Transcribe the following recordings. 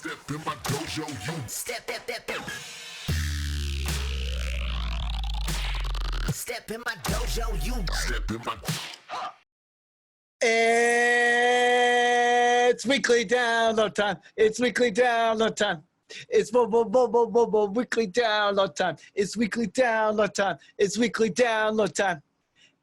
Step in my dojo, you step in my dojo, you step in my. It's weekly download time. It's weekly download time. It's weekly download time. It's weekly download time. It's weekly download time.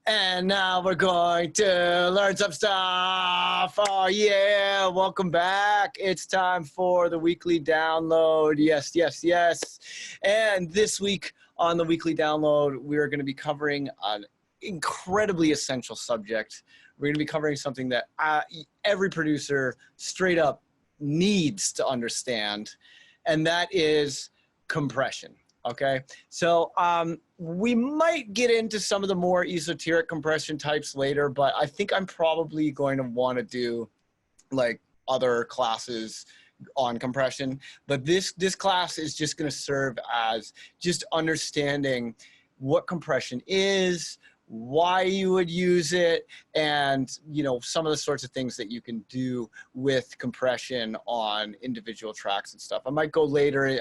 And now we're going to learn some stuff. Oh yeah, welcome back. It's time for the weekly download. Yes, yes, yes. And this week on the weekly download, we're going to be covering an incredibly essential subject. We're going to be covering something that every producer straight up needs to understand, and that is compression. Okay, so we might get into some of the more esoteric compression types later, but I think I'm probably going to want to do like other classes on compression. But this class is just going to serve as just understanding what compression is, why you would use it, and some of the sorts of things that you can do with compression on individual tracks and stuff. I might go later.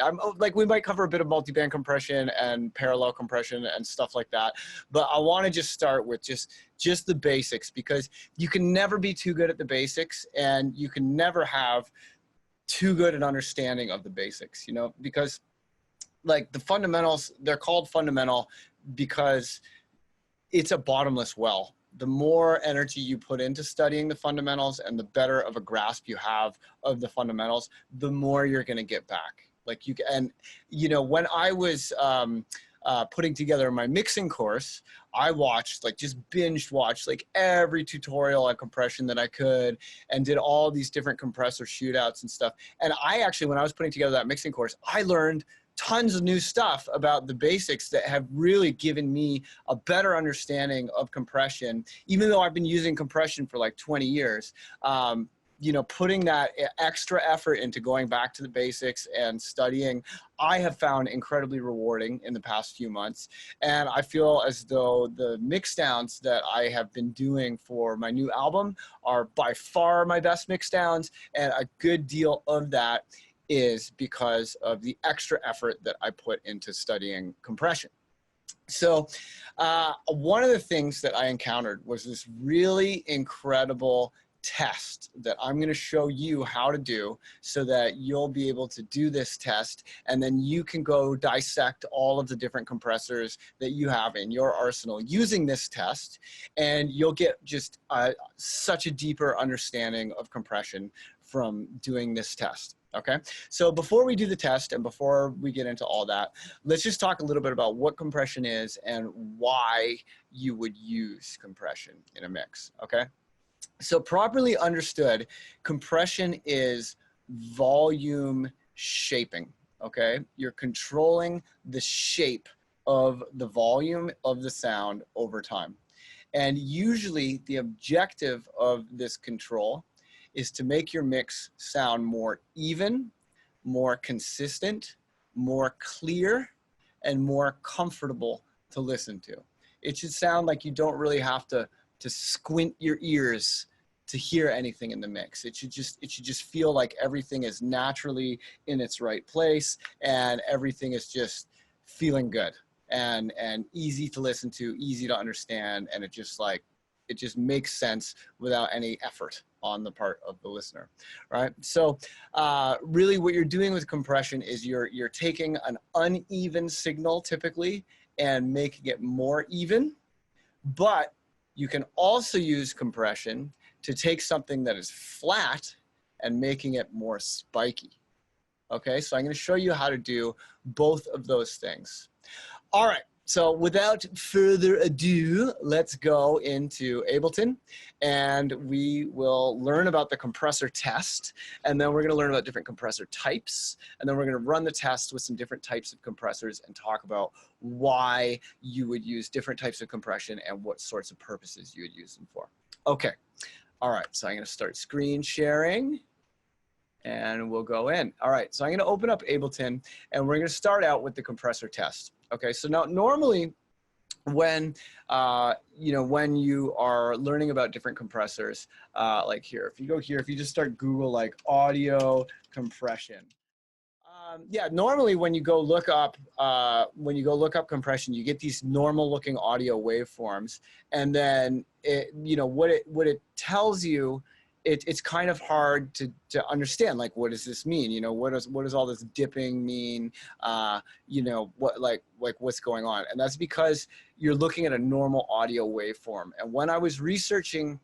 We might cover a bit of multiband compression and parallel compression and stuff like that. But I want to just start with just the basics, because you can never be too good at the basics, and you can never have too good an understanding of the basics. Because like the fundamentals, they're called fundamental because it's a bottomless well. The more energy you put into studying the fundamentals and the better of a grasp you have of the fundamentals, the more you're going to get back. When I was putting together my mixing course, I watched, just binge watched every tutorial on compression that I could, and did all these different compressor shootouts and stuff. And I actually, when I was putting together that mixing course, I learned tons of new stuff about the basics that have really given me a better understanding of compression. Even though I've been using compression for like 20 years, putting that extra effort into going back to the basics and studying, I have found incredibly rewarding in the past few months. And I feel as though the mix downs that I have been doing for my new album are by far my best mix downs, and a good deal of that is because of the extra effort that I put into studying compression. So one of the things that I encountered was this really incredible test that I'm going to show you how to do, so that you'll be able to do this test, and then you can go dissect all of the different compressors that you have in your arsenal using this test, and you'll get just such a deeper understanding of compression from doing this test. Okay, so before we do the test and before we get into all that, let's just talk a little bit about what compression is and why you would use compression in a mix. Okay, so properly understood, compression is volume shaping. Okay, you're controlling the shape of the volume of the sound over time. And usually the objective of this control is to make your mix sound more even, more consistent, more clear, and more comfortable to listen to. It should sound like you don't really have to squint your ears to hear anything in the mix. It should just feel like everything is naturally in its right place, and everything is just feeling good and easy to listen to, easy to understand, and it just makes sense without any effort on the part of the listener, right? So really what you're doing with compression is you're taking an uneven signal typically and making it more even, but you can also use compression to take something that is flat and making it more spiky. Okay, so I'm going to show you how to do both of those things. All right. So without further ado, let's go into Ableton, and we will learn about the compressor test, and then we're going to learn about different compressor types, and then we're going to run the test with some different types of compressors and talk about why you would use different types of compression and what sorts of purposes you would use them for. Okay. All right. So I'm going to start screen sharing, and we'll go in. All right. So I'm going to open up Ableton, and we're going to start out with the compressor test. Okay, so now normally when when you are learning about different compressors, like here, if you go here, if you just start Google like audio compression, yeah, normally when you go look up compression, you get these normal looking audio waveforms, and then what it tells you, it's kind of hard to understand, like, what does this mean? What does all this dipping mean? What's going on? And that's because you're looking at a normal audio waveform. And when I was researching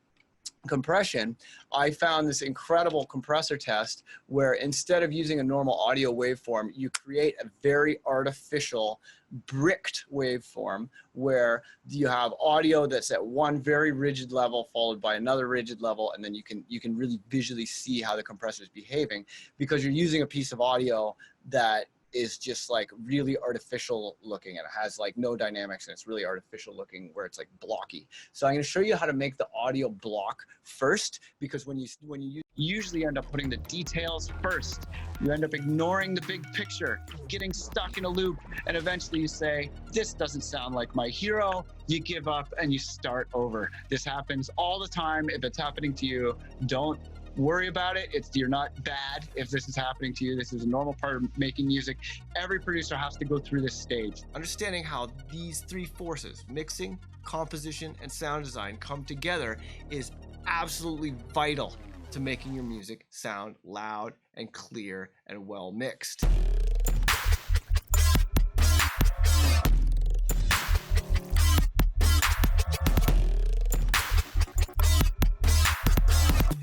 compression, I found this incredible compressor test where instead of using a normal audio waveform, you create a very artificial bricked waveform where you have audio that's at one very rigid level followed by another rigid level, and then you can really visually see how the compressor is behaving, because you're using a piece of audio that is just like really artificial looking, and it has like no dynamics, and it's really artificial looking where it's like blocky. So I'm going to show you how to make the audio block first, because when you usually end up putting the details first, you end up ignoring the big picture, getting stuck in a loop, and eventually you say, this doesn't sound like my hero. You give up and you start over. This happens all the time. If it's happening to you, don't worry about it. You're not bad if this is happening to you. This is a normal part of making music. Every producer has to go through this stage. Understanding how these three forces, mixing, composition, and sound design, come together is absolutely vital to making your music sound loud and clear and well mixed.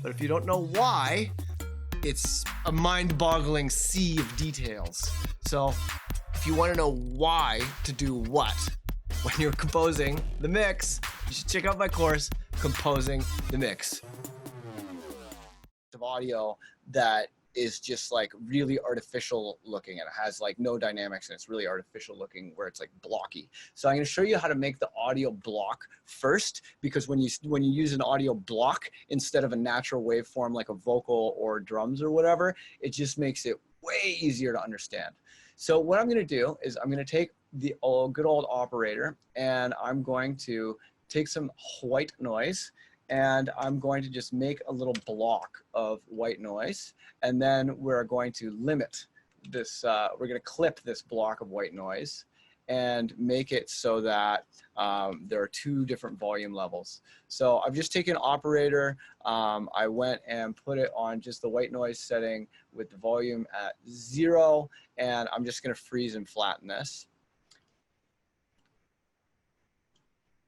But if you don't know why, it's a mind-boggling sea of details. So if you want to know why to do what when you're composing the mix, you should check out my course, Composing the Mix. Of audio that is just like really artificial looking, and it has like no dynamics, and it's really artificial looking where it's like blocky. So I'm going to show you how to make the audio block first, because when you use an audio block instead of a natural waveform like a vocal or drums or whatever, it just makes it way easier to understand. So what I'm going to do is I'm going to take the good old operator, and I'm going to take some white noise, and I'm going to just make a little block of white noise, and then we're going to limit this, we're going to clip this block of white noise and make it so that there are two different volume levels. So I've just taken operator, I went and put it on just the white noise setting with the volume at 0, and I'm just going to freeze and flatten this.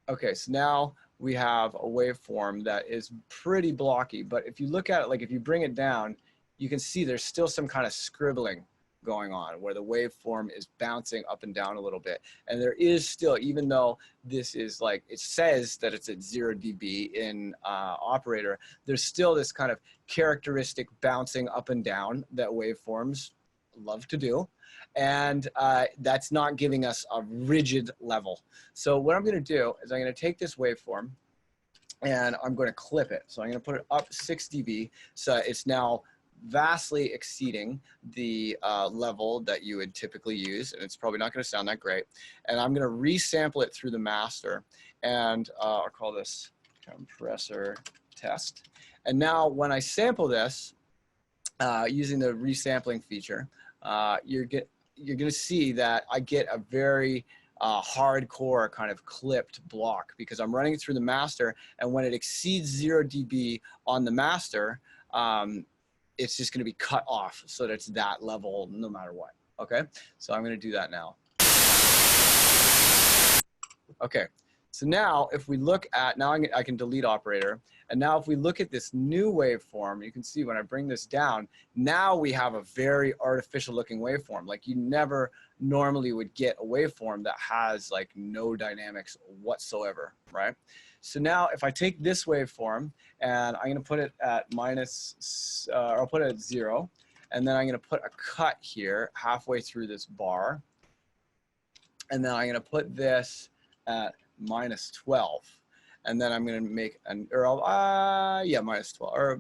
Okay, so now we have a waveform that is pretty blocky, but if you look at it, like if you bring it down, you can see there's still some kind of scribbling going on where the waveform is bouncing up and down a little bit. And there is still, even though this is like, it says that it's at 0 dB in operator, there's still this kind of characteristic bouncing up and down that waveforms love to do. And that's not giving us a rigid level. So what I'm going to do is I'm going to take this waveform and I'm going to clip it. So I'm going to put it up 6 dB. So it's now vastly exceeding the level that you would typically use, and it's probably not going to sound that great. And I'm going to resample it through the master, and I'll call this Compressor Test. And now when I sample this using the resampling feature, you're going to see that I get a very hardcore kind of clipped block, because I'm running it through the master, and when it exceeds 0 dB on the master, it's just going to be cut off so that it's that level no matter what. Okay, so I'm going to do that now. Okay, so now if we look at, now I can delete operator, and now if we look at this new waveform, you can see when I bring this down, now we have a very artificial looking waveform. Like you never normally would get a waveform that has like no dynamics whatsoever, right? So now if I take this waveform and I'm going to put it at I'll put it at 0, and then I'm going to put a cut here halfway through this bar, and then I'm going to put this at -12, and then I'm going to make an, yeah, -12, or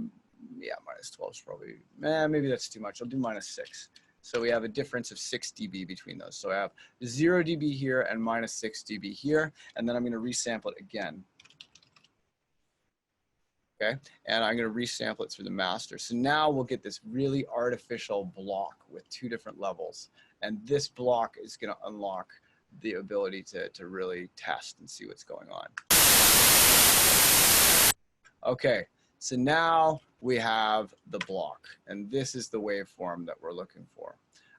yeah, -12 is probably, maybe that's too much. I'll do -6. So we have a difference of 6 dB between those. So I have 0 dB here and minus 6 dB here, and then I'm going to resample it again. Okay, and I'm going to resample it through the master. So now we'll get this really artificial block with 2 different levels, and this block is going to unlock the ability to really test and see what's going on. Okay, so now we have the block, and this is the waveform that we're looking for.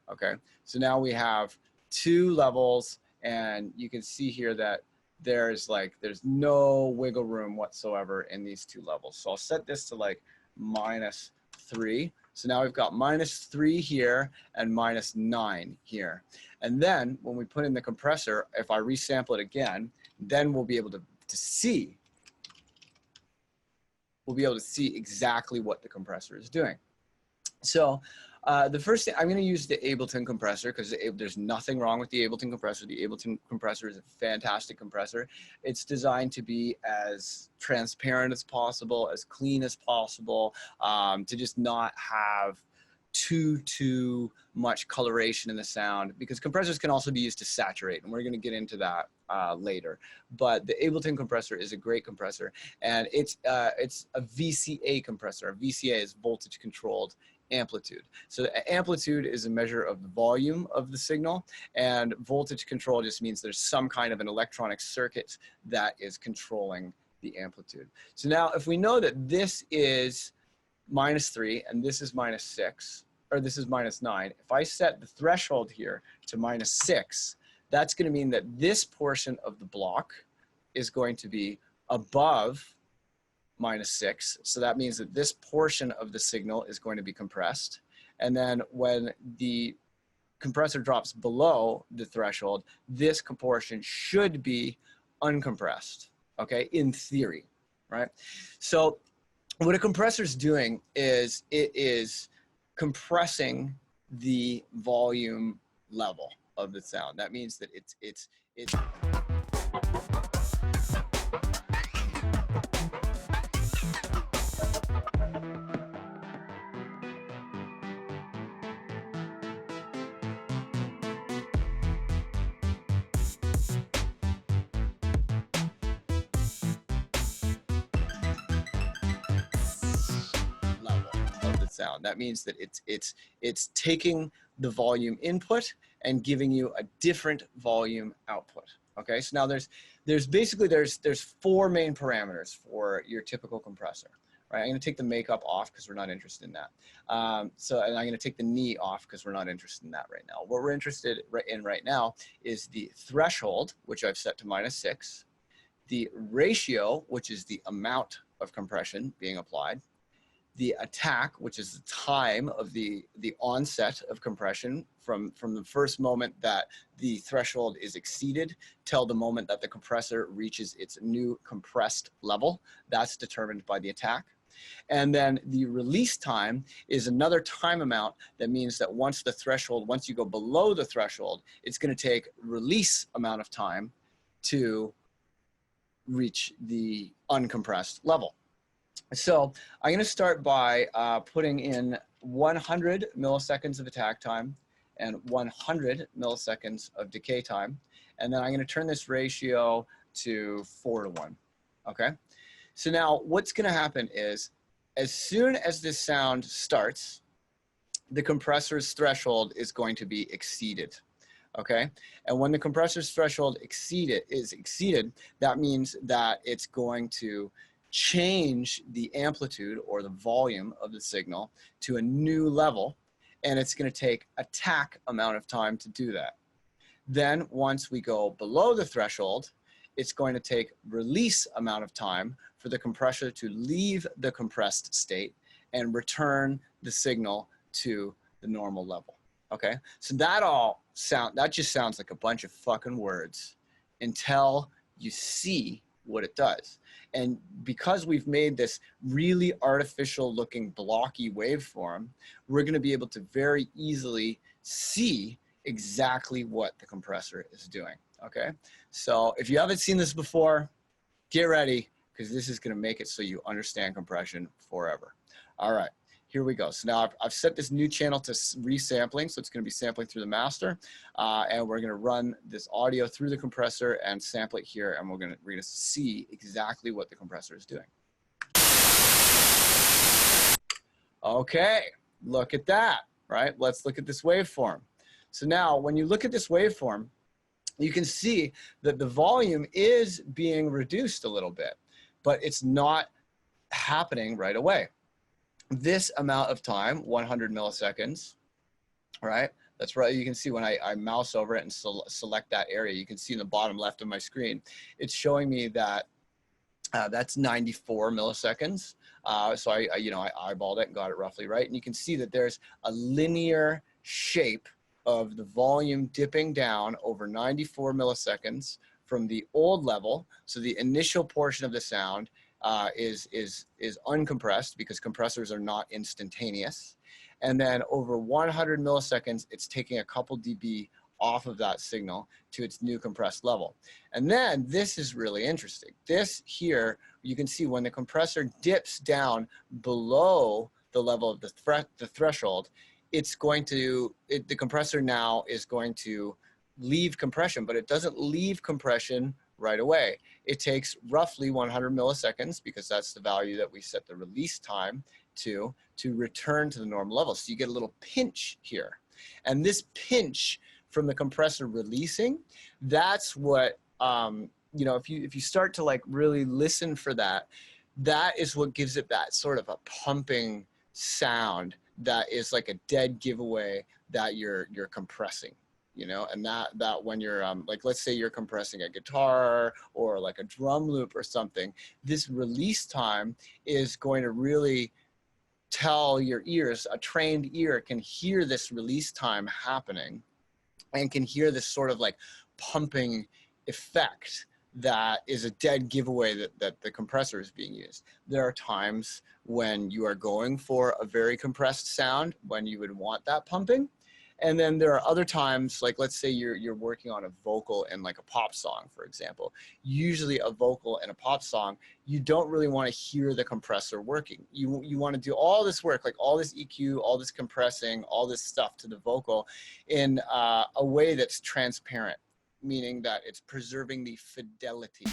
Okay, so now we have 2 levels, and you can see here that there's no wiggle room whatsoever in these 2 levels. So I'll set this to like -3. So now we've got -3 here and -9 here. And then when we put in the compressor, if I resample it again, then we'll be able to see. We'll be able to see exactly what the compressor is doing. So the first thing, I'm going to use the Ableton compressor because there's nothing wrong with the Ableton compressor. The Ableton compressor is a fantastic compressor. It's designed to be as transparent as possible, as clean as possible, to just not have too much coloration in the sound, because compressors can also be used to saturate, and we're going to get into that later. But the Ableton compressor is a great compressor, and it's a VCA compressor. A VCA is voltage controlled amplitude. So amplitude is a measure of the volume of the signal, and voltage control just means there's some kind of an electronic circuit that is controlling the amplitude. So now if we know that this is -3 and this is -6, or this is -9, if I set the threshold here to -6, that's going to mean that this portion of the block is going to be above -6. So that means that this portion of the signal is going to be compressed. And then when the compressor drops below the threshold, this portion should be uncompressed, okay, in theory, right? So what a compressor is doing is it is compressing the volume level of the sound. That means that it's sound. That means that it's taking the volume input and giving you a different volume output. Okay, so now there's 4 main parameters for your typical compressor. Right, I'm going to take the makeup off because we're not interested in that. And I'm going to take the knee off because we're not interested in that right now. What we're interested in right now is the threshold, which I've set to -6, the ratio, which is the amount of compression being applied, the attack, which is the time of the onset of compression from the first moment that the threshold is exceeded till the moment that the compressor reaches its new compressed level. That's determined by the attack. And then the release time is another time amount that means that once you go below the threshold, it's going to take release amount of time to reach the uncompressed level. So I'm going to start by putting in 100 milliseconds of attack time and 100 milliseconds of decay time. And then I'm going to turn this ratio to 4:1. Okay. So now what's going to happen is as soon as this sound starts, the compressor's threshold is going to be exceeded. Okay. And when the compressor's threshold is exceeded, that means that it's going to change the amplitude or the volume of the signal to a new level, and it's going to take a attack amount of time to do that. Then once we go below the threshold, it's going to take release amount of time for the compressor to leave the compressed state and return the signal to the normal level. Okay, so that just sounds like a bunch of fucking words until you see what it does. And because we've made this really artificial looking blocky waveform, we're going to be able to very easily see exactly what the compressor is doing. Okay, so if you haven't seen this before, get ready, because this is going to make it so you understand compression forever. All right, here we go. So now I've set this new channel to resampling. So it's going to be sampling through the master. And we're going to run this audio through the compressor and sample it here. And we're going to see exactly what the compressor is doing. Okay, look at that, right? Let's look at this waveform. So now when you look at this waveform, you can see that the volume is being reduced a little bit, but it's not happening right away. This amount of time, 100 milliseconds, right? That's right. You can see when I mouse over it and select that area, you can see in the bottom left of my screen, it's showing me that that's 94 milliseconds. So I eyeballed it and got it roughly right. And you can see that there's a linear shape of the volume dipping down over 94 milliseconds from the old level. So the initial portion of the sound is uncompressed because compressors are not instantaneous. And then over 100 milliseconds, it's taking a couple dB off of that signal to its new compressed level. And then this is really interesting. This here, you can see when the compressor dips down below the level of the threshold, it's going to, the compressor now is going to leave compression, but it doesn't leave compression right away. It takes roughly 100 milliseconds, because that's the value that we set the release time to return to the normal level. So you get a little pinch here. And this pinch from the compressor releasing, that's what, you know, if you start to like really listen for that, that is what gives it that sort of a pumping sound that is like a dead giveaway that you're compressing. You know, and that when you're like, let's say you're compressing a guitar or like a drum loop or something, this release time is going to really tell your ears, a trained ear can hear this release time happening and can hear this sort of like pumping effect that is a dead giveaway that the compressor is being used. There are times when you are going for a very compressed sound when you would want that pumping. And then there are other times, like let's say you're working on a vocal in like a pop song, for example. Usually a vocal in a pop song, you don't really want to hear the compressor working. You want to do all this work, like all this EQ, all this compressing, all this stuff to the vocal in a way that's transparent, meaning that it's preserving the fidelity